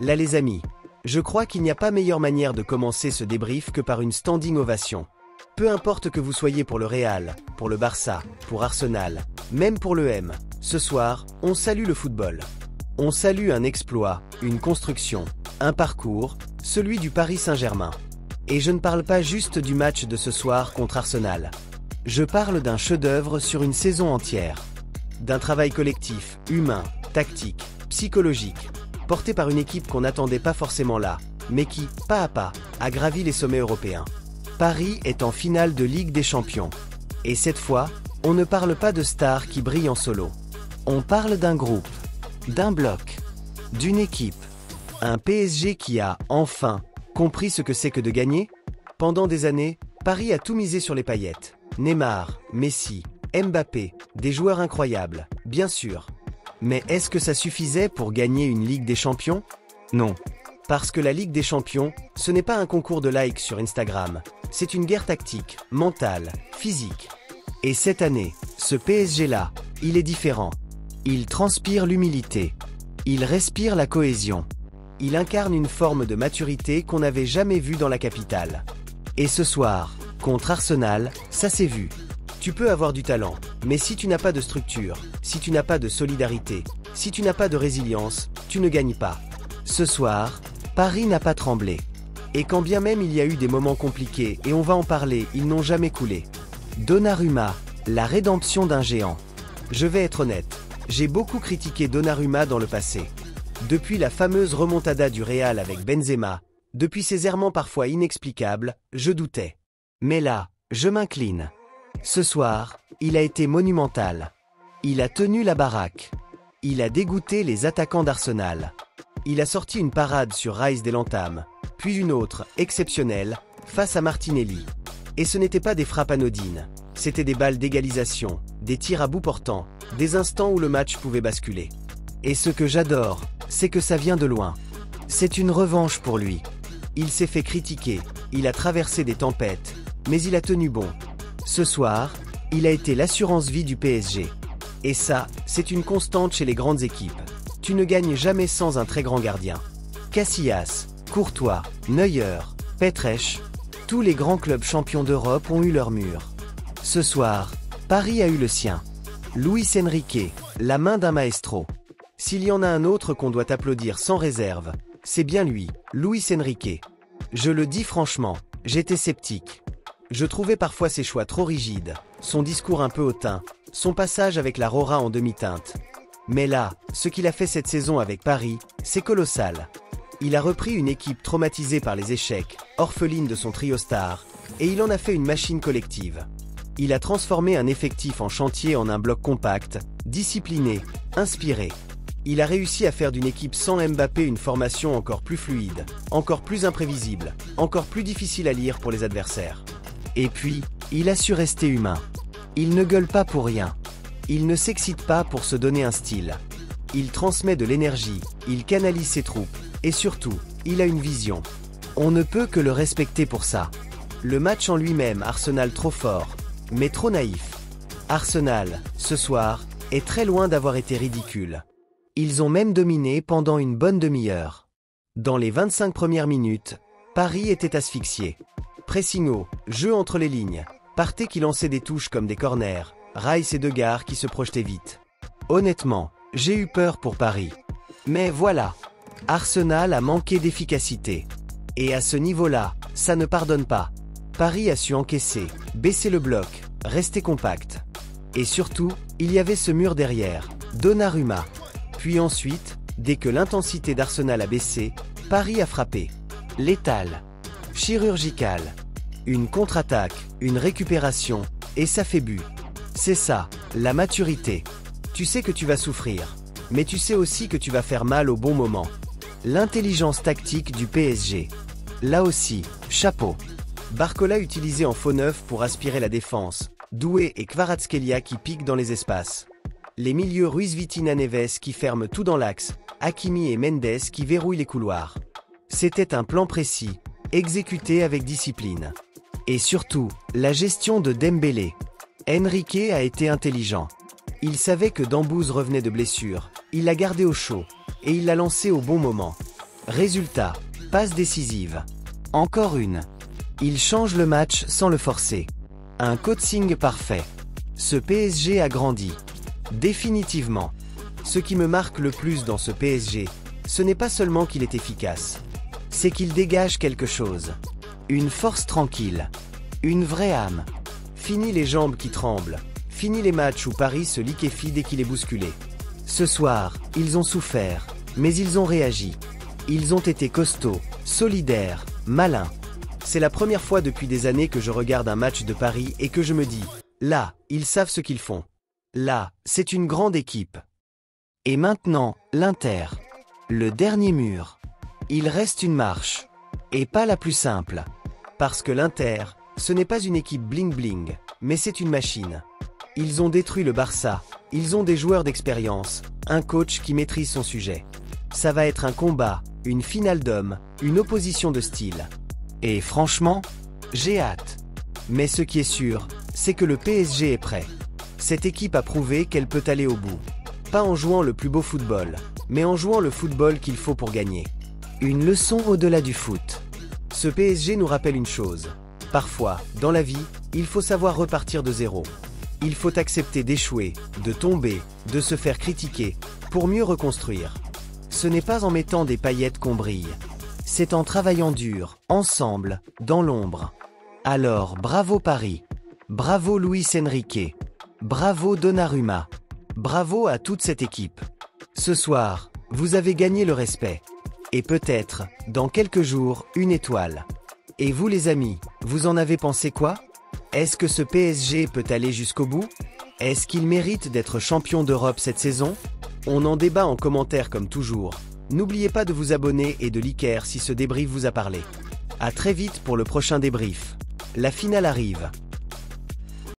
Là les amis, je crois qu'il n'y a pas meilleure manière de commencer ce débrief que par une standing ovation. Peu importe que vous soyez pour le Real, pour le Barça, pour Arsenal, même pour le M, ce soir, on salue le football. On salue un exploit, une construction, un parcours, celui du Paris Saint-Germain. Et je ne parle pas juste du match de ce soir contre Arsenal. Je parle d'un chef-d'œuvre sur une saison entière. D'un travail collectif, humain, tactique, psychologique, porté par une équipe qu'on n'attendait pas forcément là, mais qui, pas à pas, a gravi les sommets européens. Paris est en finale de Ligue des Champions. Et cette fois, on ne parle pas de stars qui brillent en solo. On parle d'un groupe, d'un bloc, d'une équipe. Un PSG qui a, enfin, compris ce que c'est que de gagner. Pendant des années, Paris a tout misé sur les paillettes. Neymar, Messi, Mbappé, des joueurs incroyables, bien sûr. Mais est-ce que ça suffisait pour gagner une Ligue des Champions? Non. Parce que la Ligue des Champions, ce n'est pas un concours de likes sur Instagram. C'est une guerre tactique, mentale, physique. Et cette année, ce PSG-là, il est différent. Il transpire l'humilité. Il respire la cohésion. Il incarne une forme de maturité qu'on n'avait jamais vue dans la capitale. Et ce soir, contre Arsenal, ça s'est vu. Tu peux avoir du talent, mais si tu n'as pas de structure, si tu n'as pas de solidarité, si tu n'as pas de résilience, tu ne gagnes pas. Ce soir, Paris n'a pas tremblé. Et quand bien même il y a eu des moments compliqués, et on va en parler, ils n'ont jamais coulé. Donnarumma, la rédemption d'un géant. Je vais être honnête, j'ai beaucoup critiqué Donnarumma dans le passé. Depuis la fameuse remontada du Real avec Benzema, depuis ses errements parfois inexplicables, je doutais. Mais là, je m'incline. Ce soir, il a été monumental. Il a tenu la baraque. Il a dégoûté les attaquants d'Arsenal. Il a sorti une parade sur Rice dès l'entame, puis une autre, exceptionnelle, face à Martinelli. Et ce n'était pas des frappes anodines, c'était des balles d'égalisation, des tirs à bout portant, des instants où le match pouvait basculer. Et ce que j'adore, c'est que ça vient de loin. C'est une revanche pour lui. Il s'est fait critiquer, il a traversé des tempêtes, mais il a tenu bon. Ce soir, il a été l'assurance-vie du PSG. Et ça, c'est une constante chez les grandes équipes. Tu ne gagnes jamais sans un très grand gardien. Casillas, Courtois, Neuer, Petrech, tous les grands clubs champions d'Europe ont eu leur mur. Ce soir, Paris a eu le sien. Luis Enrique, la main d'un maestro. S'il y en a un autre qu'on doit applaudir sans réserve, c'est bien lui, Luis Enrique. Je le dis franchement, j'étais sceptique. Je trouvais parfois ses choix trop rigides, son discours un peu hautain, son passage avec la Rora en demi-teinte. Mais là, ce qu'il a fait cette saison avec Paris, c'est colossal. Il a repris une équipe traumatisée par les échecs, orpheline de son trio star, et il en a fait une machine collective. Il a transformé un effectif en chantier en un bloc compact, discipliné, inspiré. Il a réussi à faire d'une équipe sans Mbappé une formation encore plus fluide, encore plus imprévisible, encore plus difficile à lire pour les adversaires. Et puis, il a su rester humain. Il ne gueule pas pour rien. Il ne s'excite pas pour se donner un style. Il transmet de l'énergie, il canalise ses troupes, et surtout, il a une vision. On ne peut que le respecter pour ça. Le match en lui-même, Arsenal trop fort, mais trop naïf. Arsenal, ce soir, est très loin d'avoir été ridicule. Ils ont même dominé pendant une bonne demi-heure. Dans les 25 premières minutes, Paris était asphyxié. Pressing haut, jeu entre les lignes, Partey qui lançait des touches comme des corners, Rice et Degar qui se projetaient vite. Honnêtement, j'ai eu peur pour Paris. Mais voilà, Arsenal a manqué d'efficacité. Et à ce niveau-là, ça ne pardonne pas. Paris a su encaisser, baisser le bloc, rester compact. Et surtout, il y avait ce mur derrière, Donnarumma. Puis ensuite, dès que l'intensité d'Arsenal a baissé, Paris a frappé. Létal. Chirurgical. Une contre-attaque, une récupération, et ça fait but. C'est ça, la maturité. Tu sais que tu vas souffrir, mais tu sais aussi que tu vas faire mal au bon moment. L'intelligence tactique du PSG. Là aussi, chapeau. Barcola utilisé en faux neuf pour aspirer la défense, Doué et Kvaratskhelia qui piquent dans les espaces. Les milieux Ruiz Vitina Neves qui ferment tout dans l'axe, Hakimi et Mendes qui verrouillent les couloirs. C'était un plan précis, exécuté avec discipline. Et surtout, la gestion de Dembélé. Enrique a été intelligent. Il savait que Dambouz revenait de blessure, il l'a gardé au chaud, et il l'a lancé au bon moment. Résultat, passe décisive. Encore une. Il change le match sans le forcer. Un coaching parfait. Ce PSG a grandi. Définitivement. Ce qui me marque le plus dans ce PSG, ce n'est pas seulement qu'il est efficace. C'est qu'il dégage quelque chose. Une force tranquille. Une vraie âme. Fini les jambes qui tremblent. Fini les matchs où Paris se liquéfie dès qu'il est bousculé. Ce soir, ils ont souffert, mais ils ont réagi. Ils ont été costauds, solidaires, malins. C'est la première fois depuis des années que je regarde un match de Paris et que je me dis, là, ils savent ce qu'ils font. Là, c'est une grande équipe. Et maintenant, l'Inter. Le dernier mur. Il reste une marche. Et pas la plus simple. Parce que l'Inter, ce n'est pas une équipe bling-bling, mais c'est une machine. Ils ont détruit le Barça, ils ont des joueurs d'expérience, un coach qui maîtrise son sujet. Ça va être un combat, une finale d'hommes, une opposition de style. Et franchement, j'ai hâte. Mais ce qui est sûr, c'est que le PSG est prêt. Cette équipe a prouvé qu'elle peut aller au bout. Pas en jouant le plus beau football, mais en jouant le football qu'il faut pour gagner. Une leçon au-delà du foot. Ce PSG nous rappelle une chose. Parfois, dans la vie, il faut savoir repartir de zéro. Il faut accepter d'échouer, de tomber, de se faire critiquer, pour mieux reconstruire. Ce n'est pas en mettant des paillettes qu'on brille. C'est en travaillant dur, ensemble, dans l'ombre. Alors bravo Paris. Bravo Luis Enrique. Bravo Donnarumma. Bravo à toute cette équipe. Ce soir, vous avez gagné le respect. Et peut-être, dans quelques jours, une étoile. Et vous les amis, vous en avez pensé quoi ? Est-ce que ce PSG peut aller jusqu'au bout ? Est-ce qu'il mérite d'être champion d'Europe cette saison ? On en débat en commentaire comme toujours. N'oubliez pas de vous abonner et de liker si ce débrief vous a parlé. À très vite pour le prochain débrief. La finale arrive.